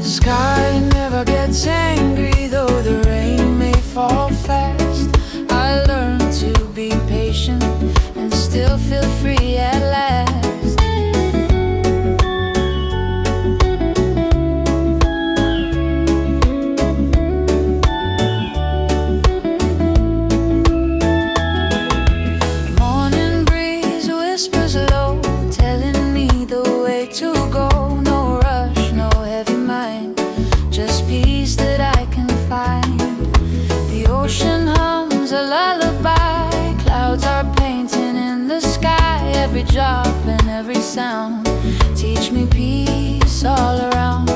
Sky never gets angry, though the rain may fall fast. I learned to be patient and still feel free at last. Morning breeze whispers low, telling me the way to go. No rush, no heavy mind, just peace that I can find. The ocean hums a lullaby, clouds are painting in the sky. Every drop and every sound teach me peace all around.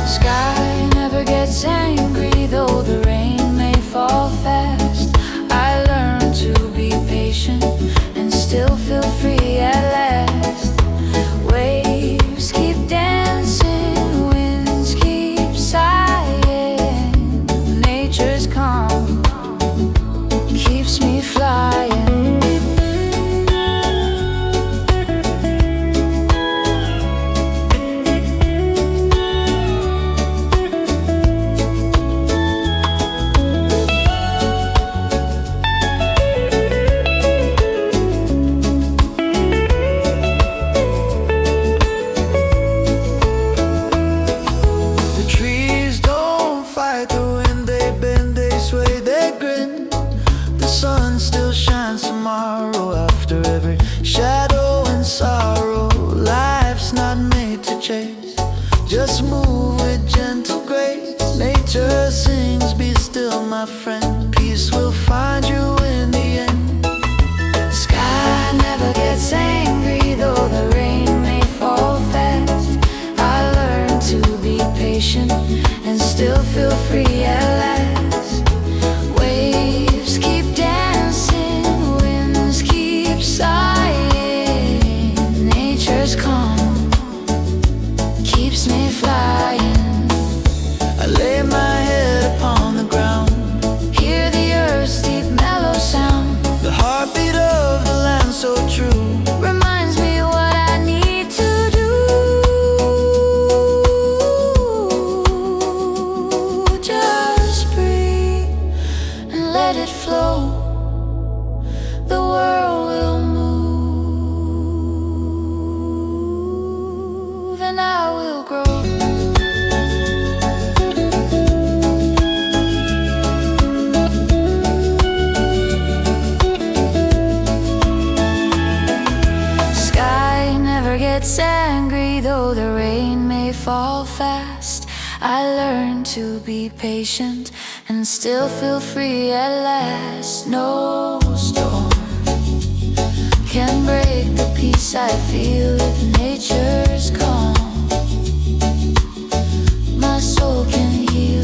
Sky never gets angry, though the rain may fall fast. I learn to be patient and still feel free at last. Waves keep dancing, winds keep sighing. Nature's calm keeps me flying. Sun still shines tomorrow after every shadow and sorrow. Life's not made to chase, just move with gentle grace. Nature sings, be still my friend, peace will find you in the end. Sky never gets angry, though the rain may fall fast. I learn to be patient and still feel free at last. Waves keep dancing, winds keep sighing. Nature's calm keeps me flying. I lay my head upon the ground, hear the earth's deep mellow sound. The heartbeat of the land so true reminds me what I need to do. Just breathe and let it flow. The world will move and I will grow. Sky never gets angry, though the rain may fall fast. I learn to be patient and still feel free at last. No storm can break the peace I feel if nature's calm. My soul can heal.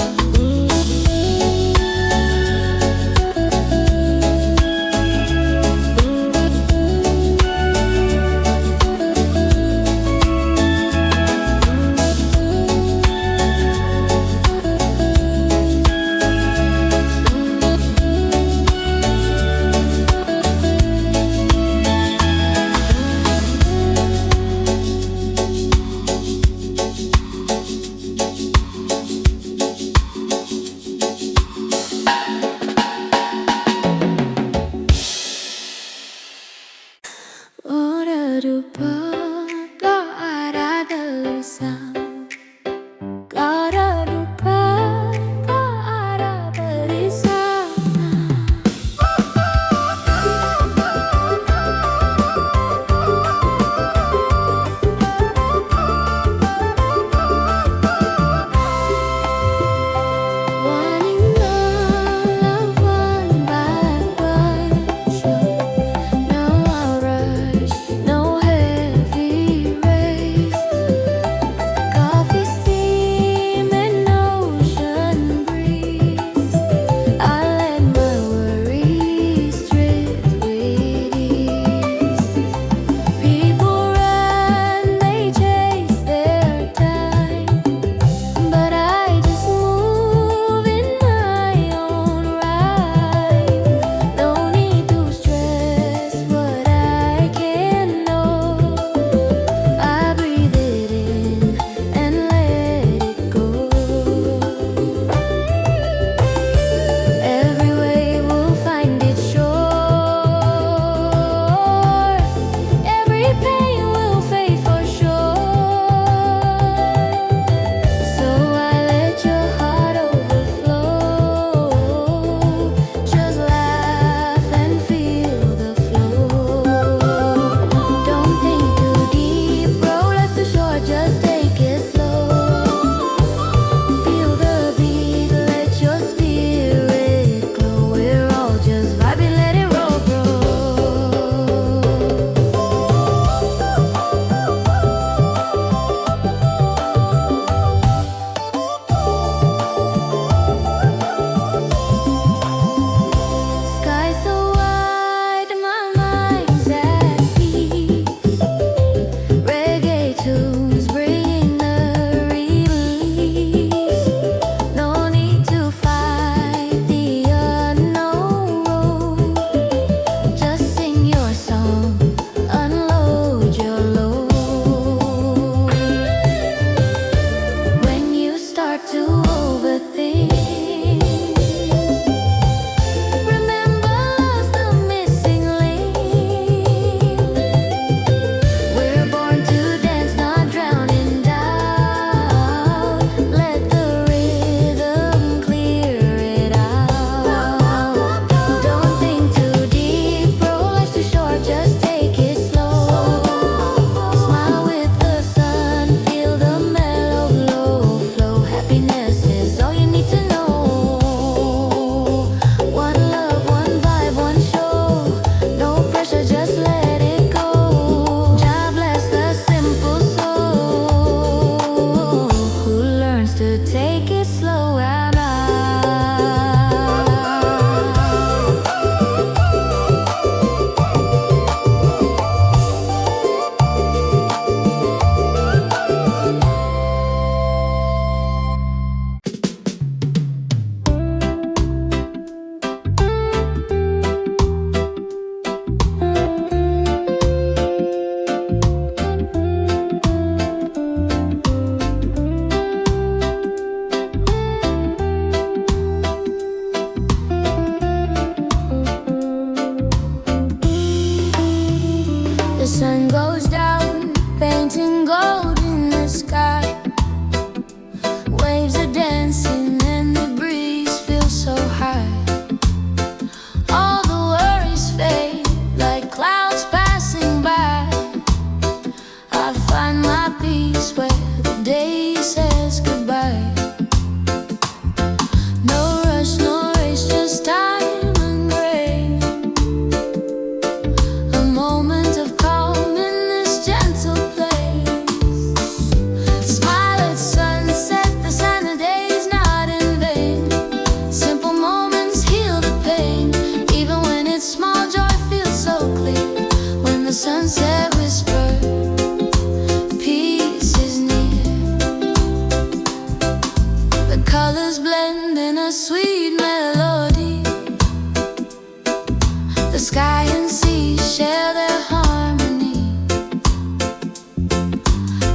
sky and sea share their harmony.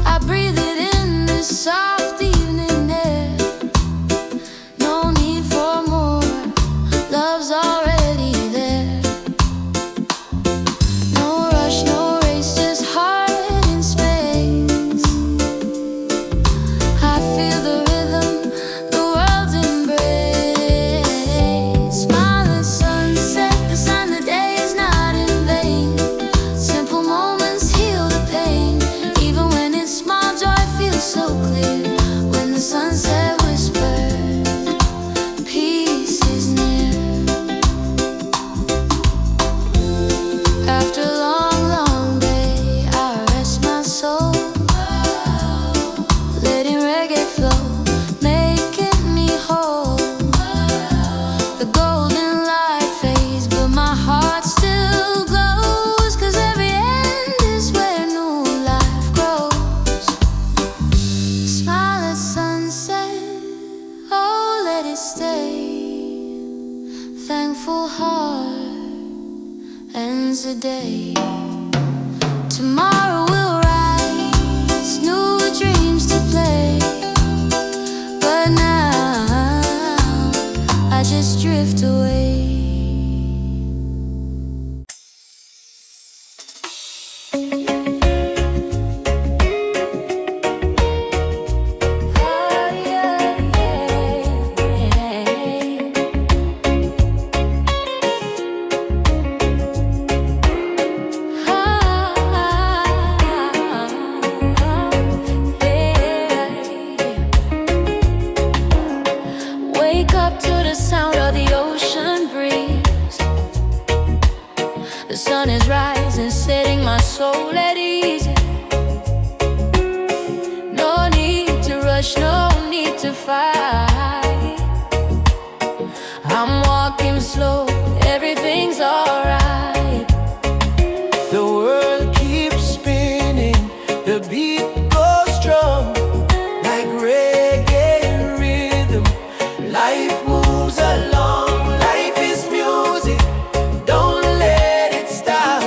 I breathe it in this soft evening air. No need for more, love's already there. No rush, no race, just heart in space. I feel the rhythm, the world's embrace. Smiling sunset, the sign the day is not in vain. Simple moments heal the pain. Even when it's small, joy feels so clear. When the sunset whispers, peace is near. After a long, long day, I rest my soul, letting reggae flow, making me whole. The golden light fades, but my heart still glows, 'cause every end is where new life grows. Smile at sunset, oh let it stay. Thankful heart ends the day. Tomorrow will rise, new dreams to play. But now I just drift away. Wake up to the sound of the ocean breeze. The sun is rising, setting my soul at ease. No need to rush, no need to fight. I'm walking slow, everything's alright. The world keeps spinning, the beat goes strong, like reggae rhythm. Life moves along, life is music, don't let it stop.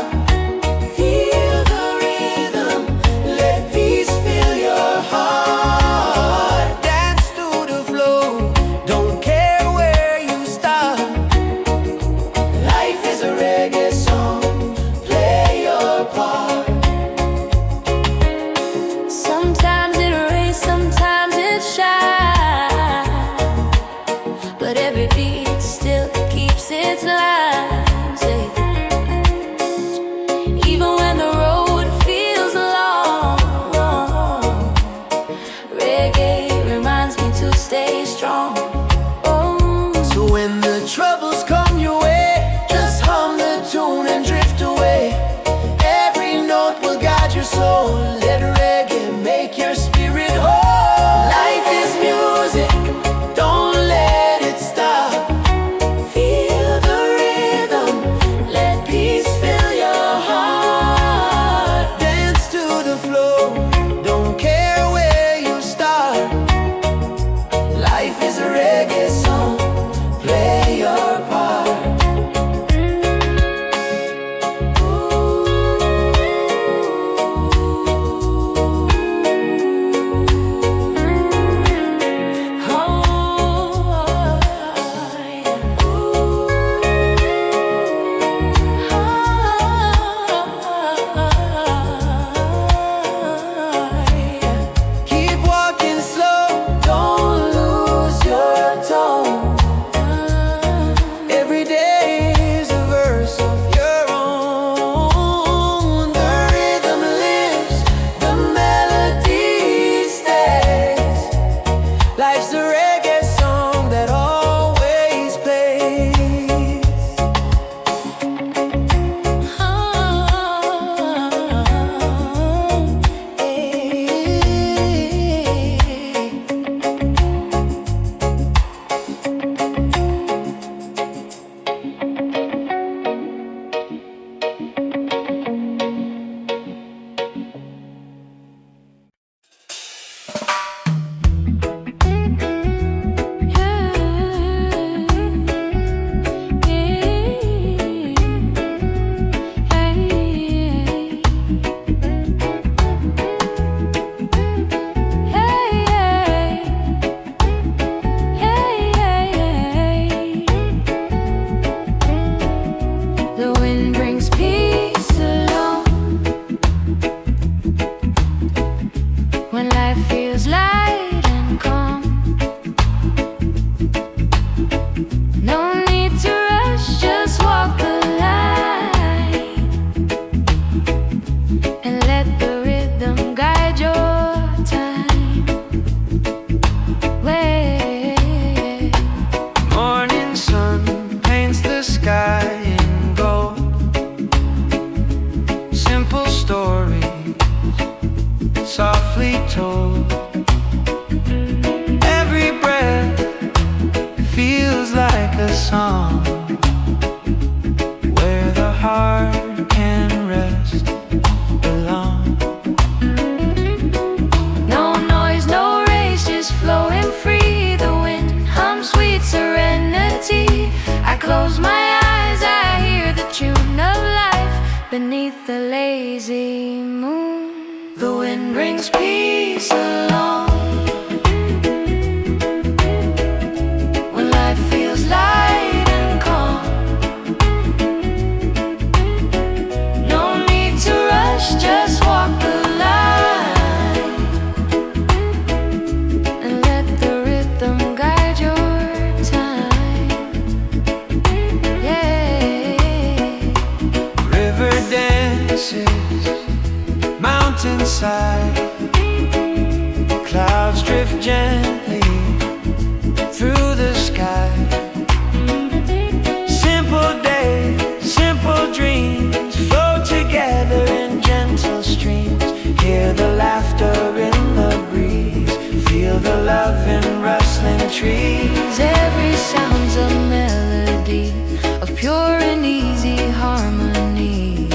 Feel the rhythm, let peace fill your heart. Dance to the flow, don't care where you start. heart can rest alone. No noise, no race, just flowing free. The wind hums sweet serenity. I close my eyes, I hear the tune of life beneath the lazy moon. The wind brings peace along. When life feels light and calm, no need to rush, just walk the line and let the rhythm guide your time. Yeah. River dances, mountainside, clouds drift gently through the sky. Simple days, simple dreams flow together in gentle streams. Hear the laughter in the breeze, feel the love in rustling trees. Every sound's a melody of pure and easy harmony.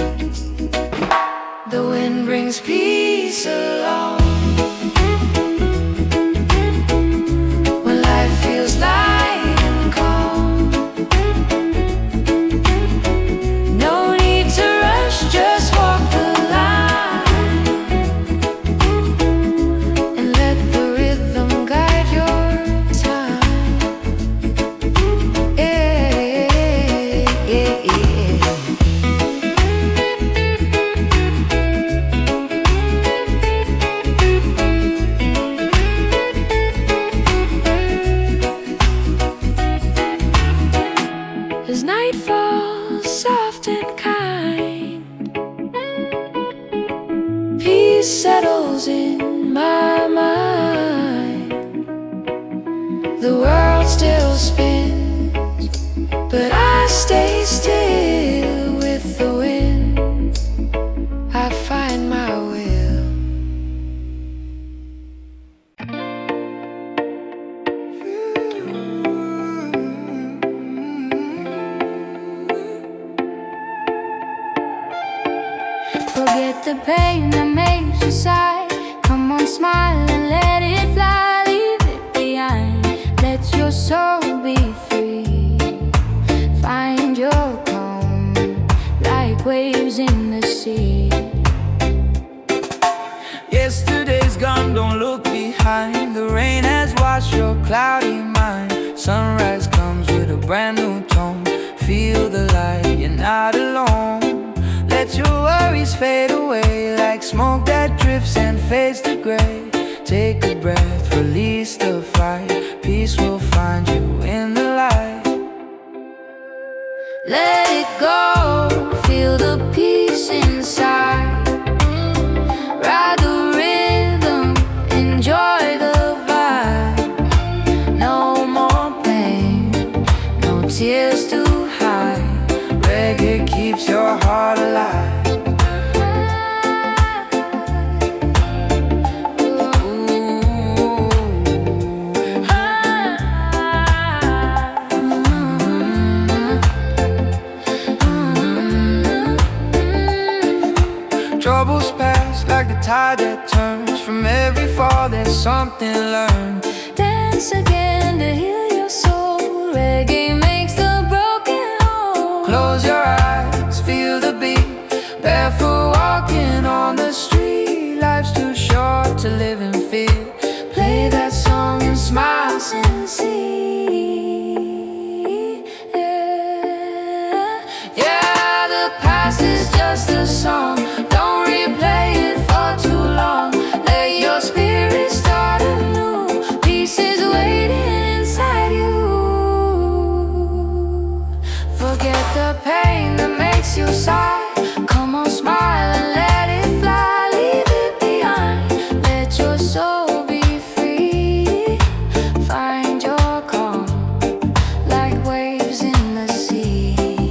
The wind brings peace along. When life feels light and calm, no need to rush, just walk the line and let the rhythm guide your time. Yeah, yeah, yeah. As night falls soft and kind, peace settles in my mind. The world still spins, but I stay still. With the wind, I find my will. Forget the pain that makes you sigh. Come on, smile and let it fly. Leave it behind. Let your soul be free. Find your calm, like waves in the sea. Yesterday's gone, don't look behind. The rain has washed your cloudy mind. Sunrise comes with a brand new tone. Feel the light, you're not alone. Let your worries fade away like smoke that drifts and fades to gray. Take a breath, release the fight. Peace will find you in the light. Let it go, feel the peace inside. Ride the rhythm, enjoy the vibe. No more pain, no tears to hide. Reggae keeps your heart alive. Troubles pass like the tide that turns. From every fall there's something learned. Dance again to heal your soul. Reggae makes the broken whole. Close your eyes, feel the beat. Barefoot walking on the street. Life's too short to live in fear. Play that song and smile sincere. Yeah, yeah, the past is just a song. Don't replay it for too long. Let your spirit start anew. Peace is waiting inside you. Forget the pain that makes you sigh. Come on, smile and let it fly. Leave it behind. Let your soul be free. Find your calm, like waves in the sea.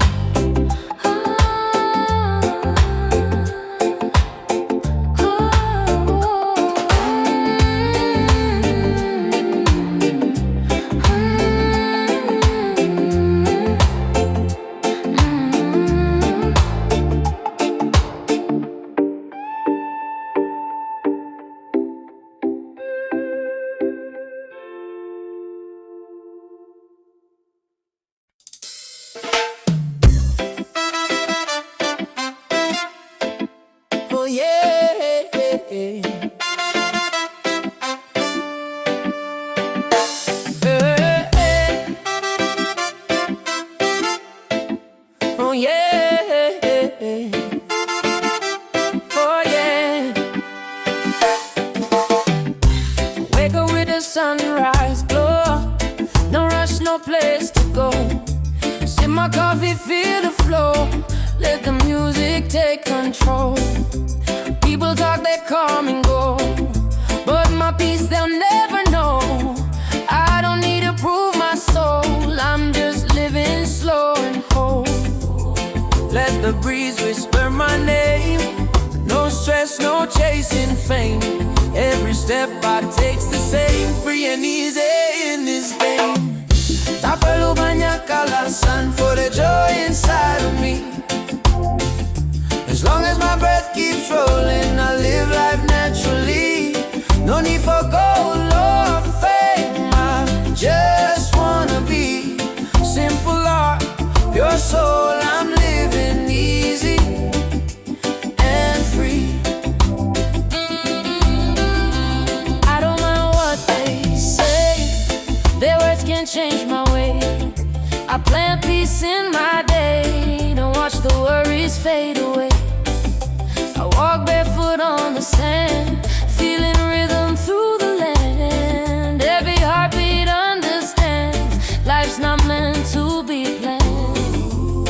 Oh yeah, oh yeah. Wake up with the sunrise glow. No rush, no place to go. Sip my coffee, feel the flow. Let the music take control. People talk, they come and go, but my peace they'll never know. I don't need to prove my soul. I'm just living slow and whole. Let the breeze whisper my name. No stress, no chasing fame. Every step I take's the same. Free and easy in this game. Tapalu banyak alasan for the joy inside of me. As long as my breath keeps rolling, I live life naturally. No need for gold or fame. I just wanna be simple heart, pure soul. I'm living easy and free. I don't mind what they say. Their words can't change my way. I plant peace in my day. Don't watch the worries fade away. I walk barefoot on the sand, feeling rhythm through the land. Every heartbeat understands life's not meant to be planned.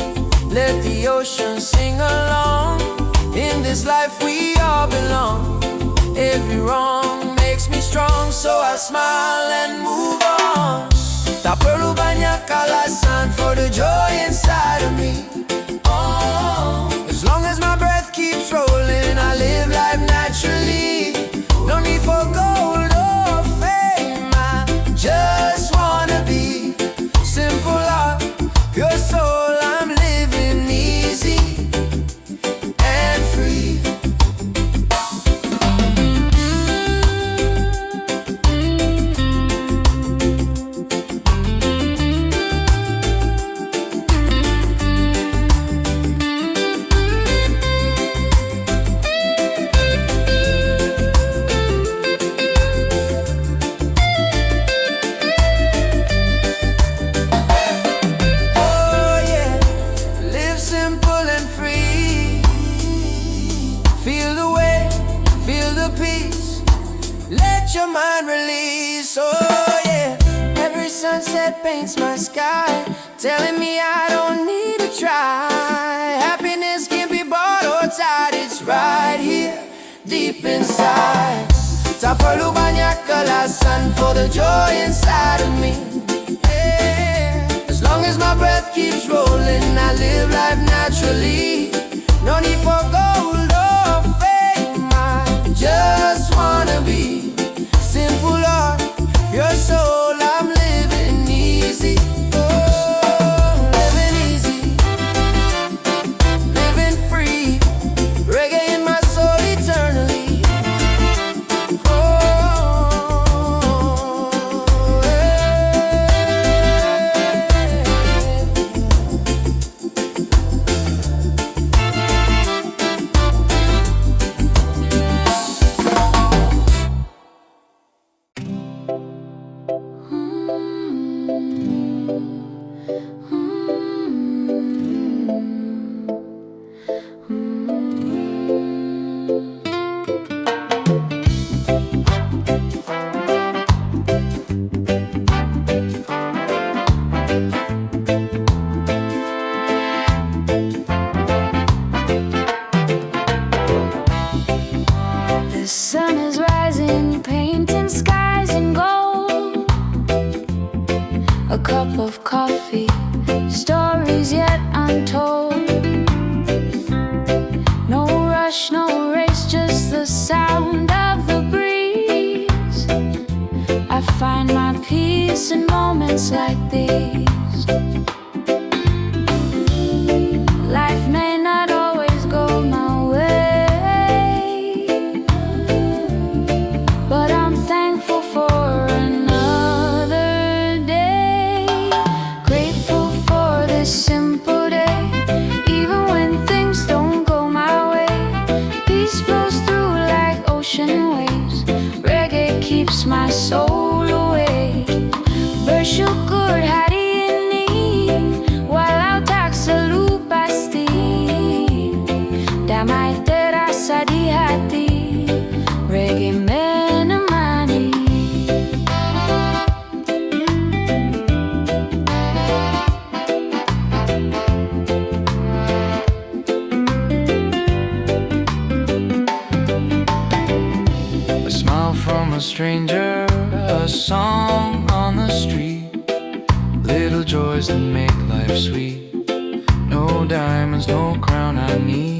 Let the ocean sing along. In this life we all belong. Every wrong makes me strong, so I smile and move on. Tak perlu banyak alasan for the joy inside of me. Oh, as long as my breath keeps rolling, I live life naturally. No need for gold or fame. I just wanna be simple heart, pure soul. I'm living easy and free. Let your mind release, oh yeah. Every sunset paints my sky, telling me I don't need to try. Happiness can be bought or tied, it's right here, deep inside. Tak perlu banyak alasan for the joy inside of me, yeah. As long as my breath keeps rolling, I live life naturally. No need for gold or fame. I just wanna be simple heart, pure soul. I'm living easy, oh, living easy, living free. Reggae in my soul eternally. The sun is rising, painting skies in gold. A cup of coffee, stories yet untold. No rush, no race, just the sound of the breeze. I find my peace in moments like these. Life may not always go my way, but I'm thankful for another day. Grateful for this simple day. Even when things don't go my way, peace flows through like ocean waves. Reggae keeps my soul awake. Bershukur hari Damai terasa di hati, reggae menemani. A smile from a stranger, a song on the street, little joys that make life sweet. No diamonds, no crown I need.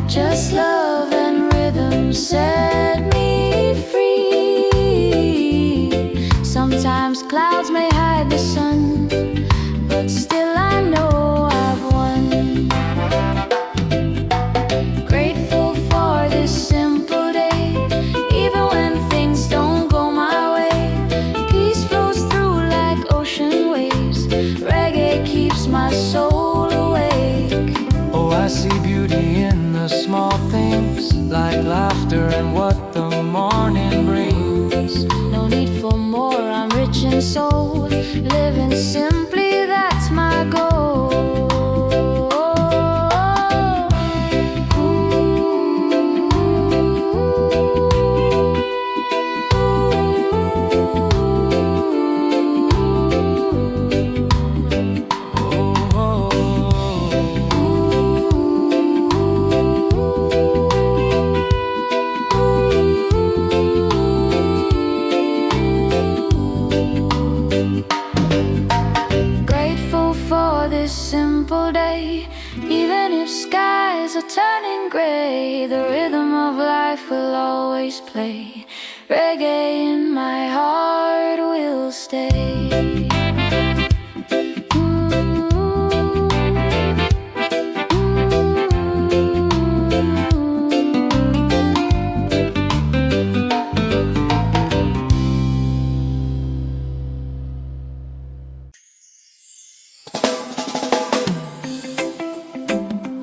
Just love and rhythm set me free. Sometimes clouds may hide the sun, but still I know I've won. Grateful for this simple day, even when things don't go my way. Peace flows through like ocean waves. Reggae keeps my soul awake. Oh, I see beauty in the small things, like laughter and what the morning brings. No need for more, I'm rich in soul. Living simply, that's my goal. Grateful for this simple day, even if skies are turning gray. The rhythm of life will always play. Reggae in my heart will stay.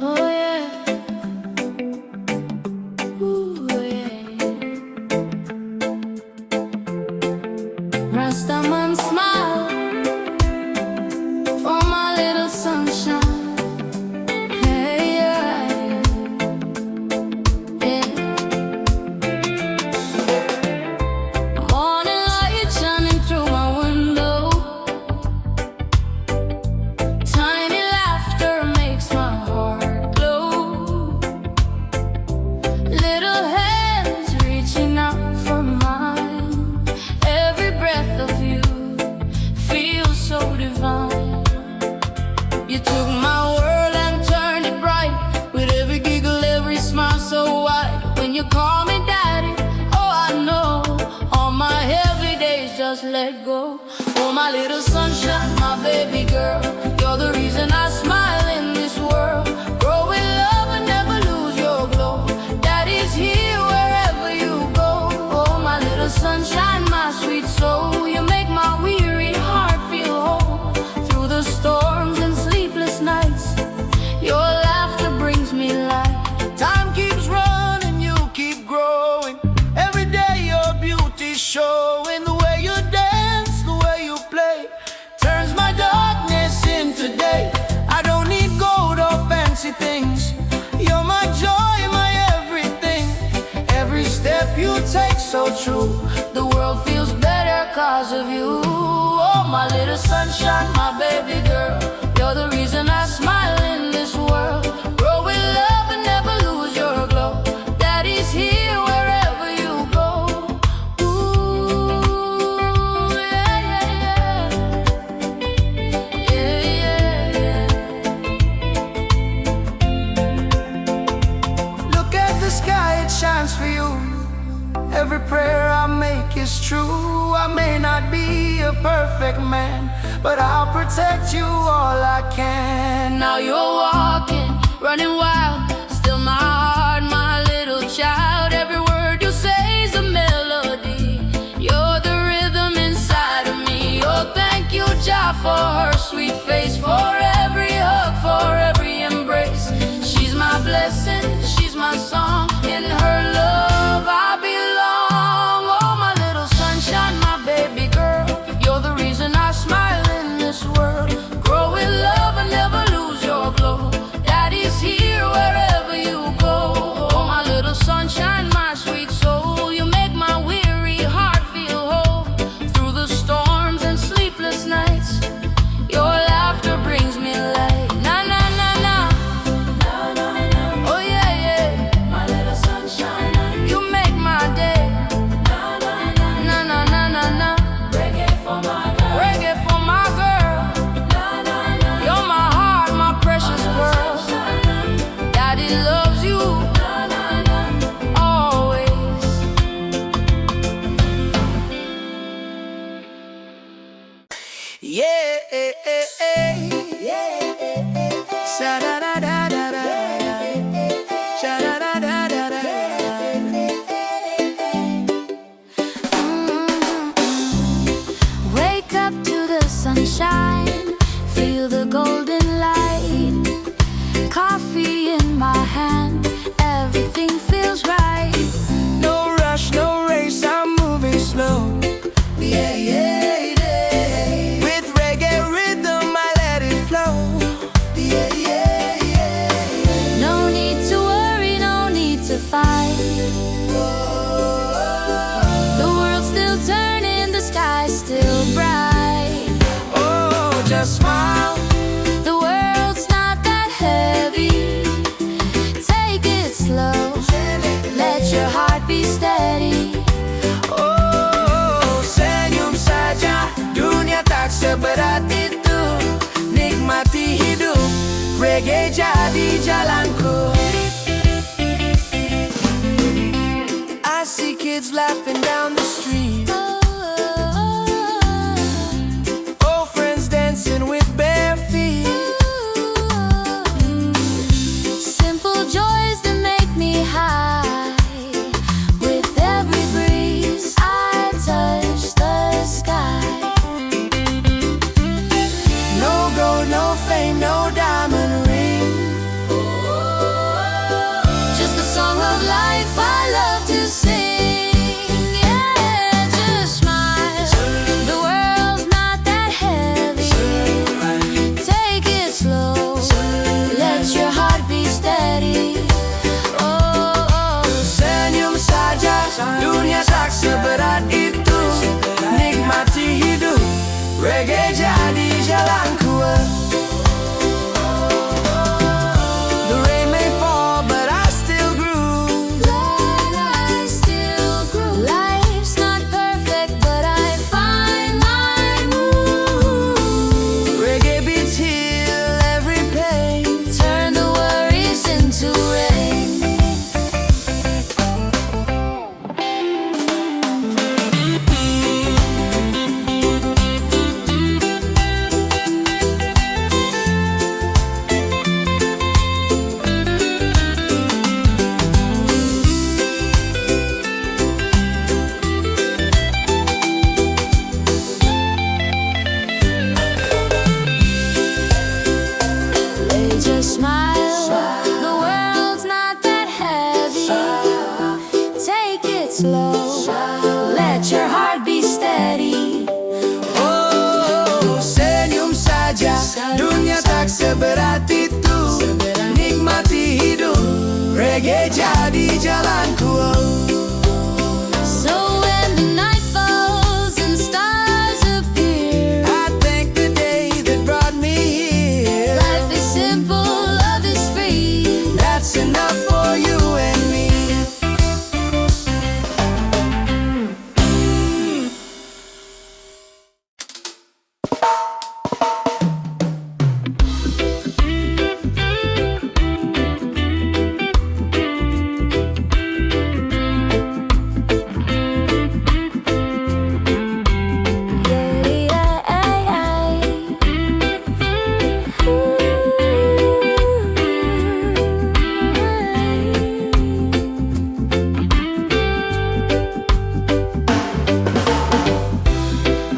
Oh yeah. Ooh, yeah. Rastaman smile for my little sunshine. Hey, yeah. Yeah. Morning light shining through my window. Tiny laughter makes my heart glow. Little hands reaching out for mine. Every breath of you feels so divine. You took my world and turned it bright. With every giggle, every smile so wide. When you call me daddy, oh I know all my heavy days just let go. Oh my little sunshine, my baby girl, you're the reason I smile in this world. Grow in love and never lose your glow. Daddy's here wherever you go. Oh my little sunshine, my sweet soul, you make my weary heart feel whole. Through the storms and sleepless nights, your laughter brings me light. Time keeps running, you keep growing. Every day your beauty's showing. The way you dance, the way you play, turns my darkness into day. I don't need gold or fancy things. You're my joy, my everything. Every step you take so true. The world feels better cause of you. Oh my little sunshine, my baby girl, you're the reason I smile in this world. Grow in love and never lose your glow. Daddy's here wherever you go. Ooh, yeah, yeah, yeah. Yeah, yeah, yeah. Look at the sky, it shines for you. Every prayer I make is true. I may not be a perfect man, but I'll protect you all I can. Now you're walking, running wild. Still my heart, my little child. Every word you say is a melody. You're the rhythm inside of me. Oh, thank you, Jah, for her sweet face, for every hug, for every embrace. She's my blessing, she's my song. In her love I belong. Oh, my little sunshine, my baby girl, you're the reason I smile in this world. Grow in love and never lose your glow. Daddy's here golden light, coffee in my hand, everything feels right. No rush, no race, I'm moving slow. Yeah, yeah, yeah. With reggae rhythm, I let it flow. Yeah, yeah, yeah. No need to worry, no need to fight. The world's still turning, the sky's still bright. Oh, just smile. The world's not that heavy. Take it slow, let your heart be steady. Oh, senyum saja, dunia tak seberat itu. Nikmati hidup, reggae jadi jalanku. I see kids laughing down the street. Old friends dancing with bare feet. Simple joys that make me high. With every breeze, I touch the sky. No gold, no fame, no diamond ring. Just a song of life I love to sing. Yeah, just smile. The world's not that heavy. Take it slow, let your heart be steady. Oh, Senyum saja, dunia tak seberat itu. Nikmati hidup, reggae jadi jalanku. The rain may fall, but I still groove. I still grow. Life's not perfect, but I find my mood. Reggae beats heal every pain. Turn the worries into rain. They just smile. The world's not that heavy. Take it slow. Let your heart be steady. Oh, senyum saja, dunia tak seberat itu. Nikmati hidup, reggae jadi jalanku. So when the night falls and stars appear, I thank the day that brought me here. life is simple, love is free. That's enough for you and me.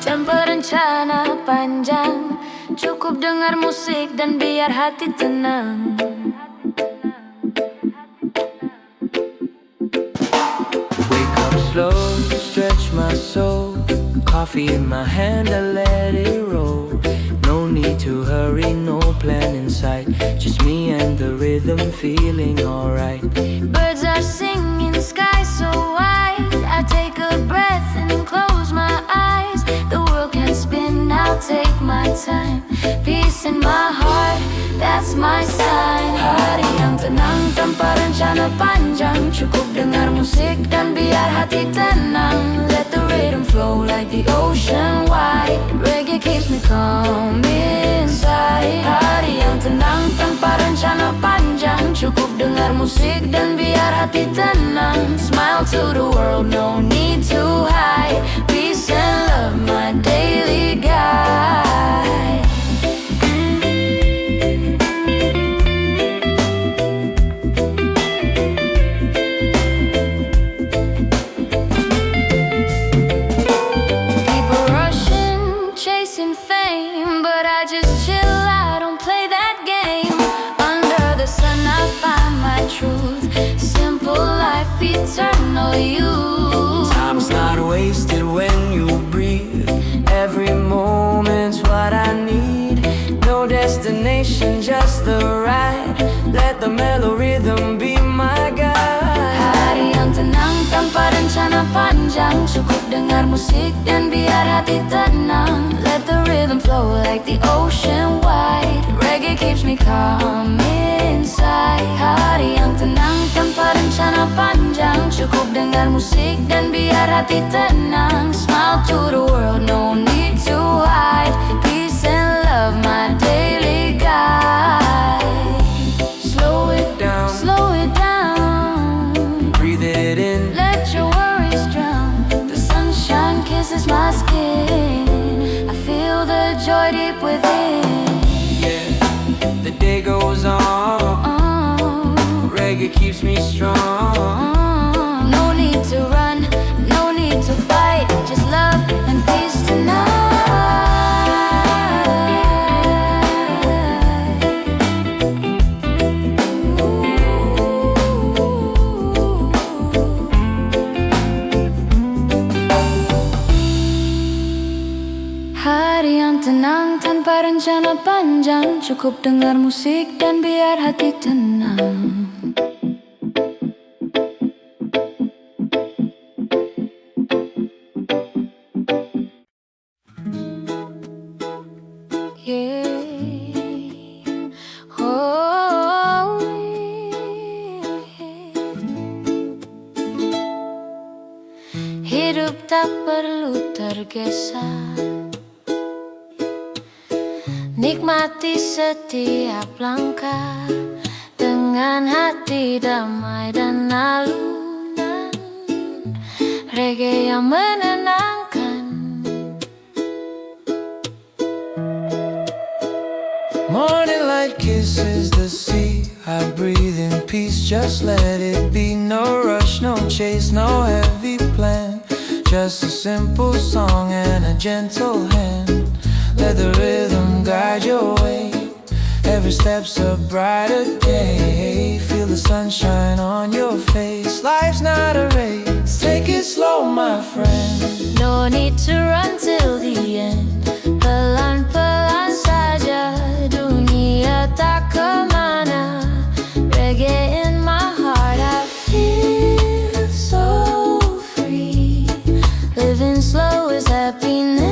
Tanpa rencana panjang, cukup dengar musik dan biar hati tenang. Wake up slow, stretch my soul. Coffee in my hand, I let it roll. No need to hurry, no plan in sight. Just me and the rhythm feeling alright. Birds are singing, sky so wide. I take a breath and then close my eyes. The world can spin, I'll take my time. Peace in my heart, that's my sign. Hari yang tenang tanpa rencana panjang, cukup dengar musik dan biar hati tenang. Let the rhythm flow like the ocean wide. Reggae keeps me calm inside. Hari yang tenang tanpa rencana panjang, cukup dengar musik dan biar hati tenang. Smile to the world, no need to hide. Peace and love, my daily guide. People rushing, chasing fame, but I just chill, I don't you. Time's not wasted when you breathe. Every moment's what I need. No destination, just the ride. Let the mellow rhythm be my guide. Hari yang tenang tanpa rencana panjang, cukup dengar musik dan biar hati tenang. Let the rhythm flow like the ocean wide. Reggae keeps me calm inside. Hari yang tenang tanpa rencana panjang, cukup dengar musik dan biar hati tenang. Smile to the world, no need to hide. Peace and love, my daily guide. Slow it down, Slow it down, breathe it in. let your worries drown. The sunshine kisses my skin. I feel the joy deep within. Yeah, the day goes on. Reggae keeps me strong. No need to run, no need to fight. Just love and peace tonight. Hari yang tenang tanpa rencana panjang, cukup dengar musik dan biar hati tenang. Yeah. Oh, yeah. Hidup tak perlu tergesa, nikmati setiap langkah dengan hati damai dan alunan reggae yang menenangkan. Morning light kisses the sea. I breathe in peace, just let it be. No rush, no chase, no heavy plan. Just a simple song and a gentle hand. Let the rhythm guide your way. Every step's a brighter day. Feel the sunshine on your face. Life's not a race, take it slow, my friend. No need to run till the end. Pelan-pelan saja, dunia tak kemana. Reggae in my heart, I feel so free. Living slow is happiness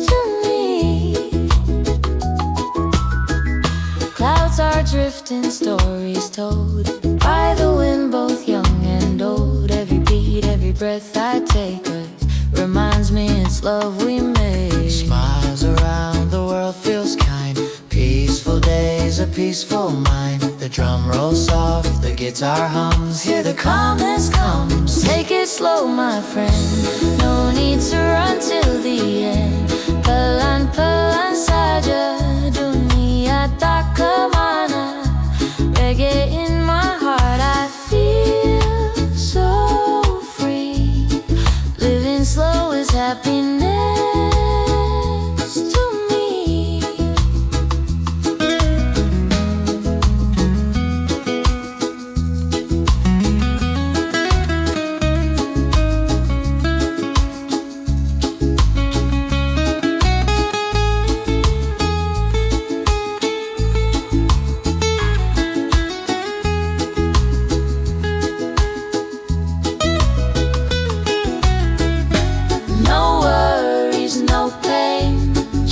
to me. Clouds are drifting, stories told by the wind, both young and old. Every beat, every breath I take reminds me it's love we made. Smiles around the world feels kind. Peaceful days, a peaceful mind. The drum rolls soft, the guitar hums. Hear the calmness comes. Take it slow, my friend. No need to run till the end. Pelan-pelan saja, dunia tak kemana. Reggae in my heart, I feel so free. Living slow is happiness to me.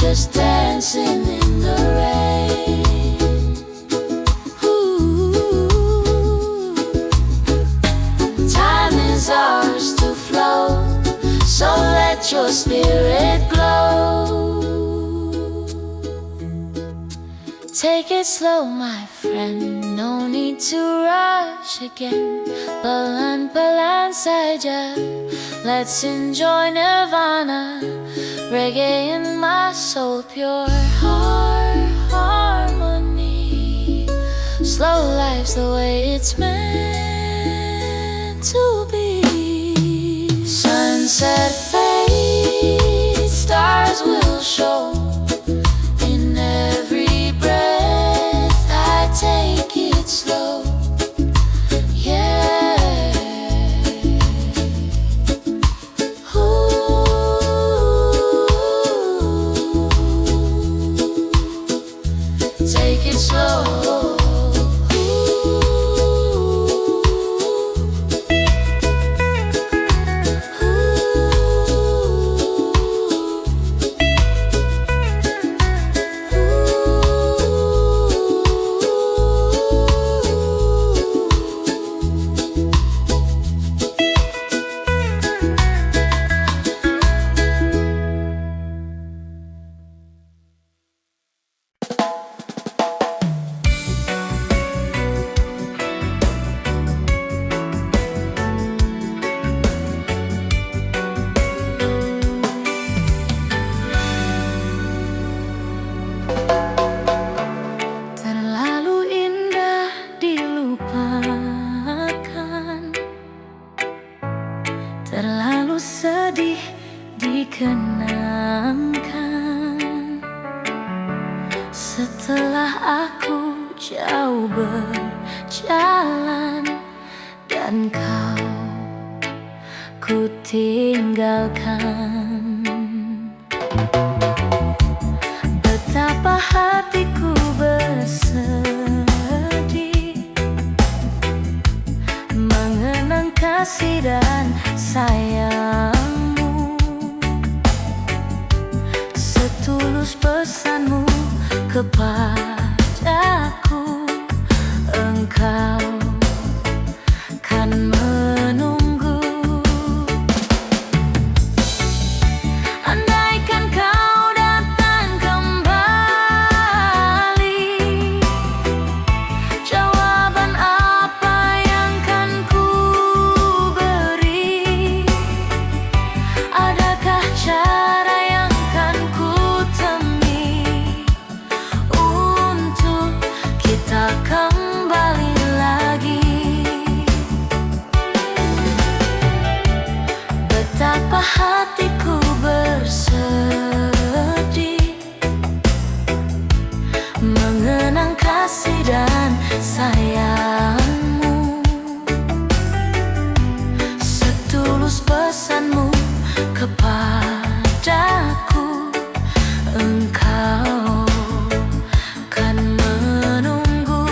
Just dancing in the rain. Ooh. Time is ours to flow, so let your spirit glow. Take it slow, my friend, no need to rush again. Pelan-pelan saja, let's enjoy nirvana. Reggae in my soul, pure heart harmony. Slow life's the way it's meant to be. Sunset fades, stars will show. In every breath I take it slow. Yeah. slow. Terlalu indah dilupakan, terlalu sedih dikenangkan. Setelah aku jauh berjalan dan kau ku tinggalkan, betapa hatiku bersedih mengenang kasih dan sayangmu. Setulus pesanmu kepadaku, engkau kan menunggu. Andaikan kau datang kembali, jawaban apa yang kan ku beri? Adakah cara yang kan ku temui untuk kita kembali lagi? Betapa hatiku bersedih mengenang kasih dan sayangmu. Setulus pesanmu kepadaku, engkau kan menunggu.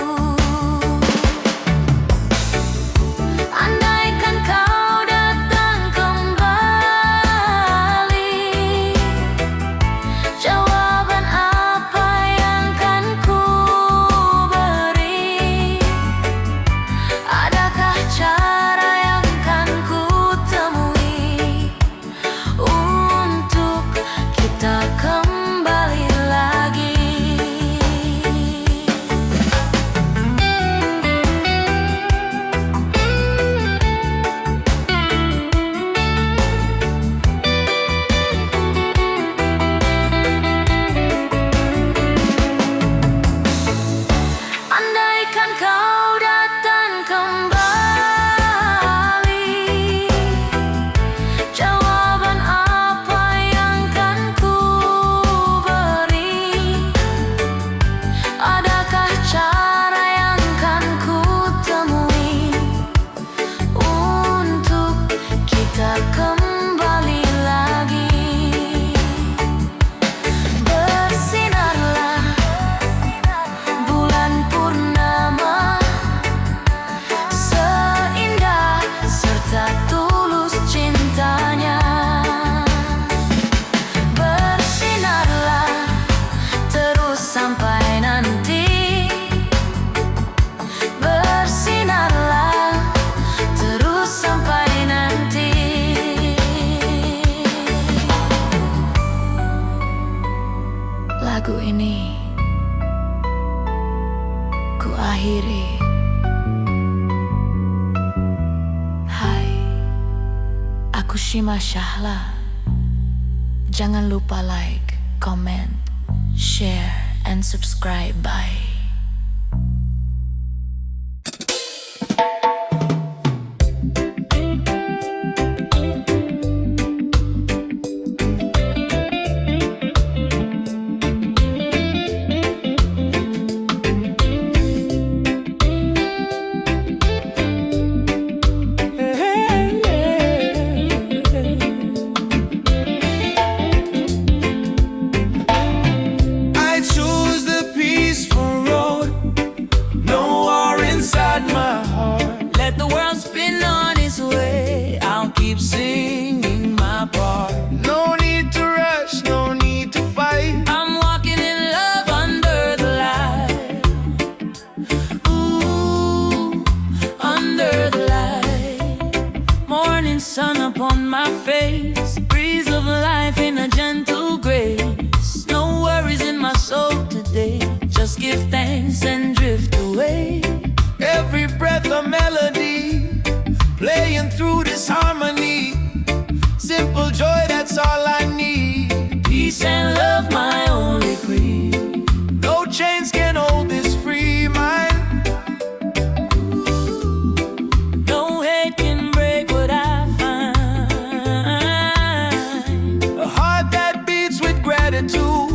Andaikan kau datang kembali, jawaban apa yang kan ku beri? Adakah cara yang kan ku temui untuk kita kembali lagi? Andaikan kau datang kembali, jawaban apa yang kan ku beri? Adakah cara yang kan ku temui untuk kita kembali lagi? Bersinarlah bulan purnama, seindah serta tulus cintanya. Bersinarlah terus sampai nanti, bersinarlah terus sampai nanti. Lagu ini ku akhiri. Hai, aku Shima Shahla. Jangan lupa like, comment, share, and subscribe. Bye. I choose the peace for on my face, breeze of life in a gentle grace. No worries in my soul today, just give thanks and drift away. Every breath a melody, playing through this harmony. Simple joy, that's all I need. Peace and love, my only creed. No chains can hold this free mind. No hate can break what I find. A heart that beats with gratitude,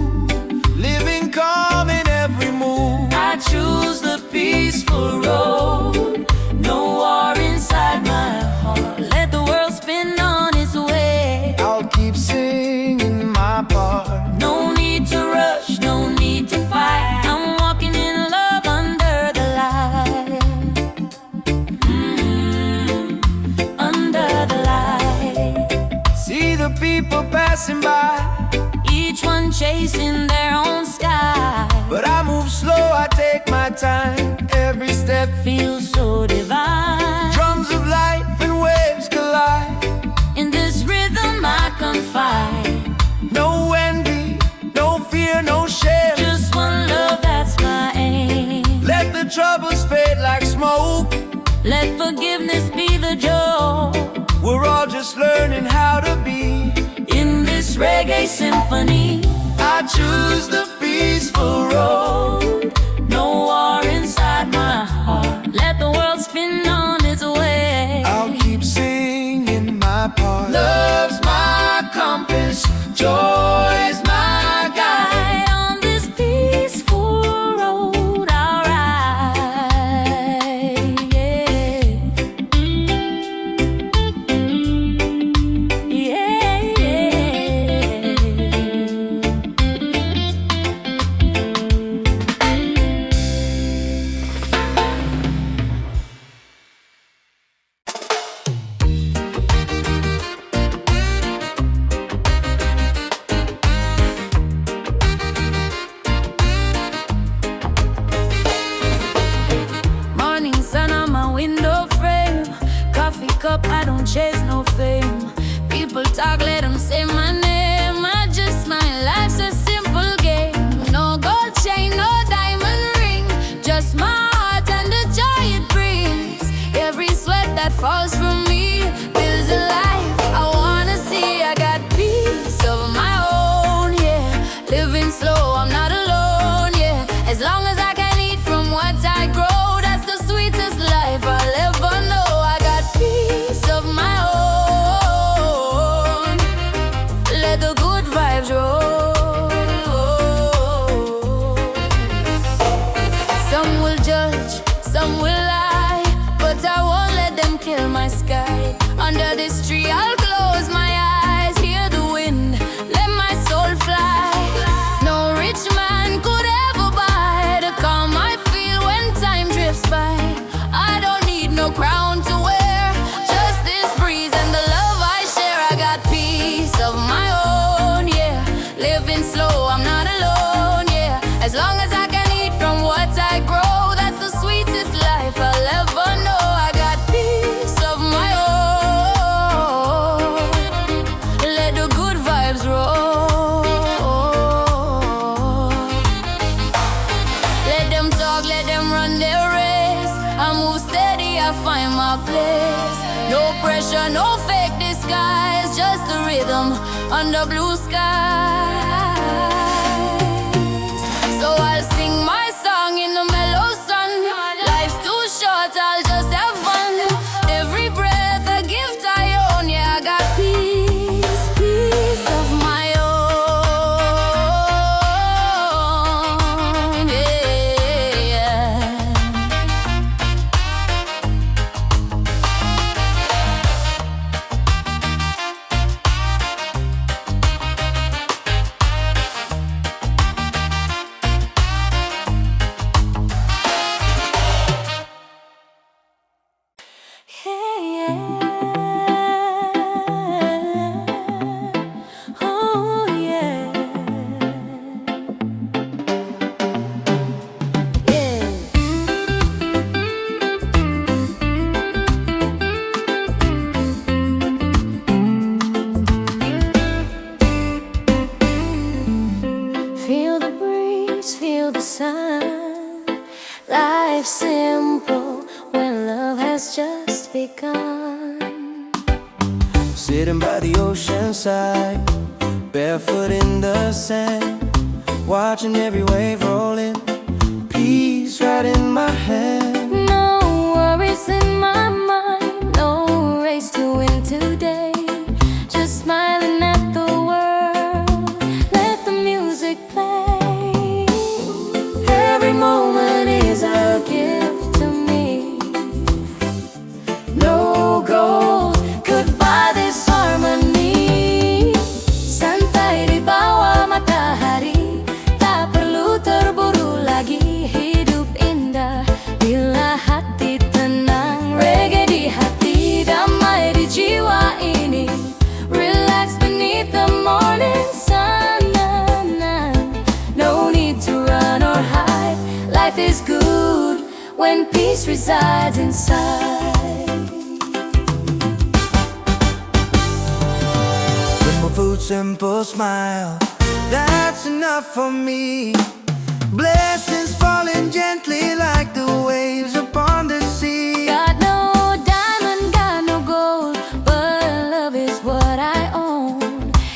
living calm in every move. I choose the peaceful road, no war inside my heart. Let the world spin on its way. I'll keep singing my part. No need to rush, no need to fight. I'm walking in love under the light. Under the light. See the people passing by, each one chasing their own sky. But I move slow, I take my time. Every step feels so divine. Drums of life and waves collide. In this rhythm I confide. No envy, no fear, no shame. Just one love, that's my aim. Let the troubles fade like smoke. Let forgiveness be the joke. We're all just learning how to be in this reggae symphony. I choose the peaceful road, no war inside my heart. Let the world spin on its way. I'll keep singing my part. Love's my compass, joy's my guide. On this peaceful road I'll ride. Yeah. Morning sun on my window frame, coffee cup, I don't chase no fame. People talk, let them say my name. I just smile, life's a simple game. No gold chain, no diamond ring, just my heart and the joy it brings. Every sweat that falls from me builds a life I wanna see. I got peace of my own, yeah. Living slow, I'm not alone, yeah. As long as I can eat from what I grow, that's the sweetest life I'll ever know. I got peace of my own. Let the good vibes roll. Some will judge, some will lie, but I won't let them kill my sky. Under this tree I'll close my eyes, hear the wind, let my soul fly. No rich man could ever buy the calm I feel when time drifts by. I don't need no crown to wear, just this breeze and the love I share. I got peace of my own, yeah. Living slow, I'm not alone, yeah. As long as I can eat from what I grow, that's the sweetest life I'll ever know. I got peace of my own. Let the good vibes roll. Let them talk, let them run their race. I move steady, I find my place. No pressure, no fake disguise, just the rhythm under blue skies. So I'll sing my song in the mellow sun. Life's too short, I'll just have fun. Every breath a gift I own, yeah. I got peace, peace of my own, yeah. feel the sun. Life's simple when love has just begun. Sitting by the ocean side, barefoot in the sand, watching every wave roll in, peace right in my hand. No worries in my mind, no race to win today. Just smiling at the world, let the music play. Every moment is a gift to me. No gold could buy this harmony. Santai di bawah matahari, tak perlu terburu lagi. Hidup indah bila hati tenang. Reggae di hati, damai di jiwa ini. Relax beneath the morning sun. No need to run or hide. Life is good when peace resides inside. Simple food, simple smile, that's enough for me. Blessings falling gently like the waves upon the sea. Got no diamond, got no gold, but love is what I own.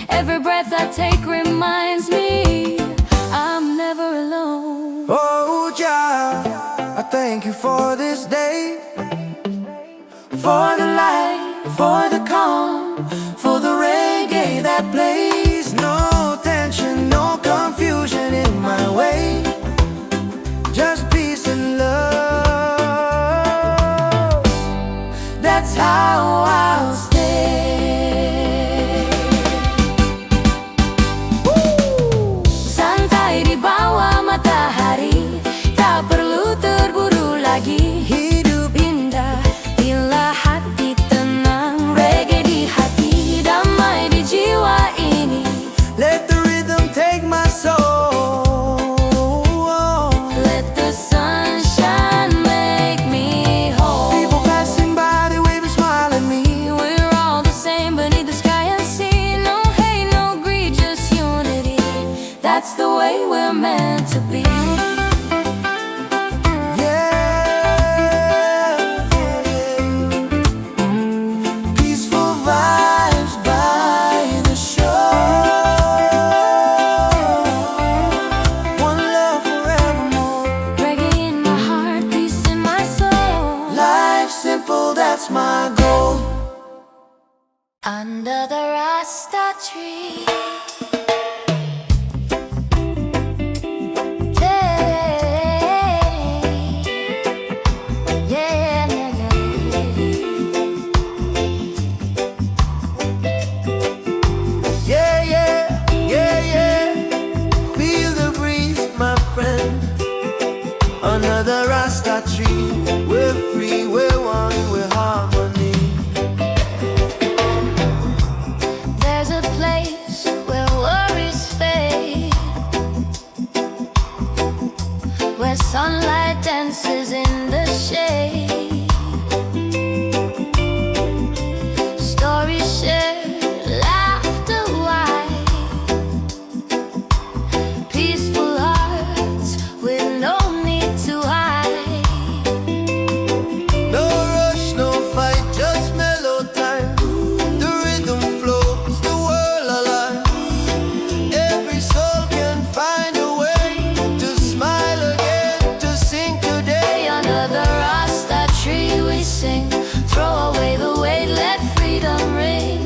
Every breath I take reminds me I'm never alone. Oh, Jah, I thank you for this day, for the light, for the calm, for the reggae that plays. No tension, no confusion in my way, just peace and love. That's how I'll stay. Santai di bawah matahari, tak perlu terburu lagi. Hidup indah bila hati tenang. Reggae di hati, damai di jiwa ini. Let the rhythm take my soul. Let the sunshine make me whole. People passing by, they wave and smile at me. We're all the same beneath the sky and sea. No hate, no greed, just unity. That's the way we're meant to be. Yeah. Peaceful vibes by the shore. One love forevermore. Reggae in my heart, peace in my soul. Life simple, that's my goal. Under the Rasta tree. Yeah, yeah, yeah, Yeah, yeah, yeah, yeah. Feel the breeze, my friend. Under the Rasta tree, we're free, we're one, we're harmony. There's a place where worries fade, where sunlight dances in the shade. Stories shared, laughter wide, peaceful hearts with no need to hide. No rush, no fight, just mellow time. The rhythm flows, the world alive. Every soul can find a way to smile again, to sing today. Under the Rasta tree we sing, throw away the weight, let freedom ring.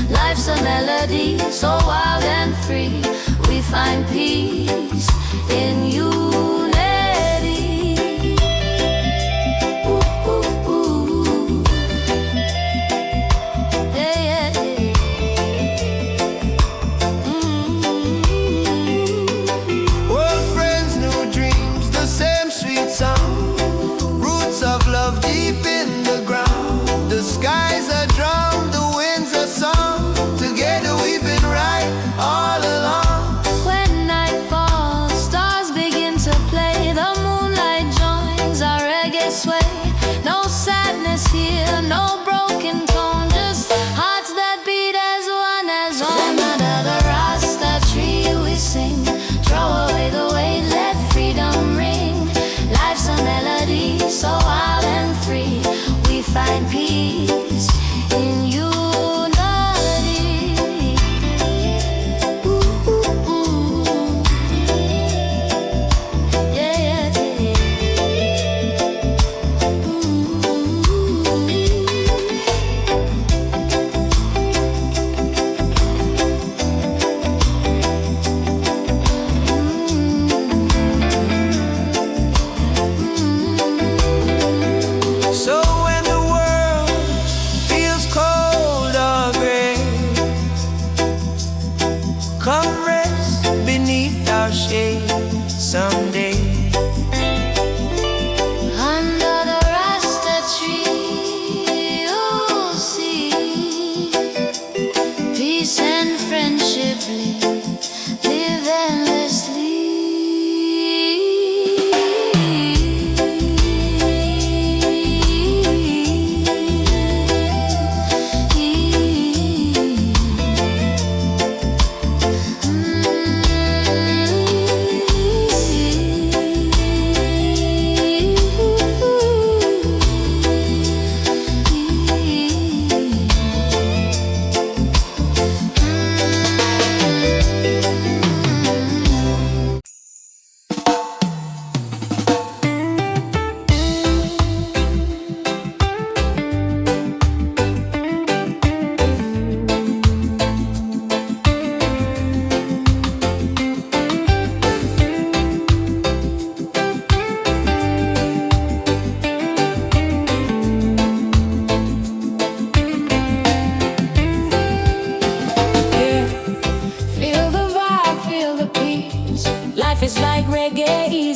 Life's a melody, so wild and free. We find peace in unity. Ooh, ooh, ooh. Yeah, yeah, yeah. Old friends, new dreams, the same sweet sound. Roots of love deep in the ground. The skies are drum, the winds are song. Together we've been right all along. When night falls, stars begin to play. The moonlight joins our reggae sway. No sadness here, no broken tone, just hearts that beat as one, as one. Under the Rasta tree we sing, throw away the weight, let freedom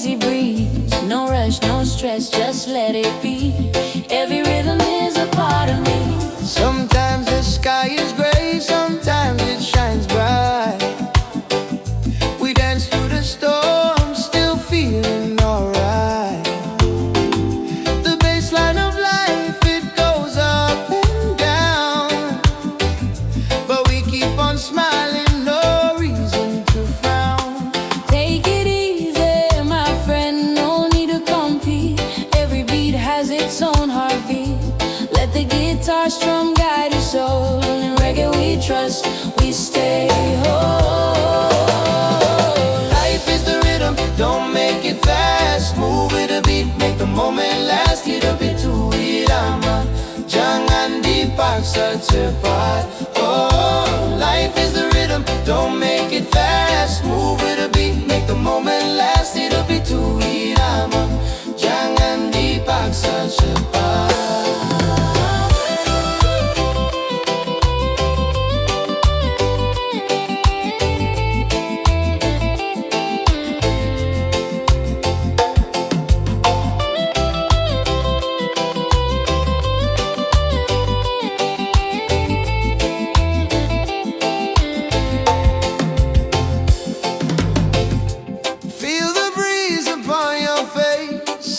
easy breeze. No rush, no stress, just let it be. Every rhythm is a part of me. Sometimes the sky is gray, sometimes it shines bright. We dance through the storm, still feeling alright. The baseline of life, it goes up and down, but we keep on smiling, no reason to frown. Take it easy, my friend, no need to compete. Every beat has its own heartbeat. Let the guitar strum guide your soul. In reggae we trust, we stay whole. Life is the rhythm, don't make it fast. Move with a beat, make the moment last. Hit a bit to irama, jangan dipaksa cepat. Oh, life is the rhythm, don't make it fast. Move with a beat, make the moment last. Hit a bit to irama, jangan dipaksa cepat.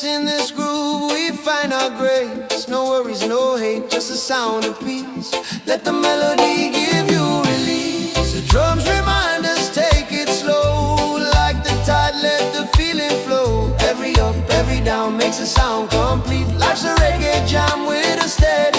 In this groove we find our grace. No worries, no hate, just a sound of peace. Let the melody give you release. The drums remind us, take it slow. Like the tide, let the feeling flow. Every up, every down makes a sound complete. Life's a reggae jam with a steady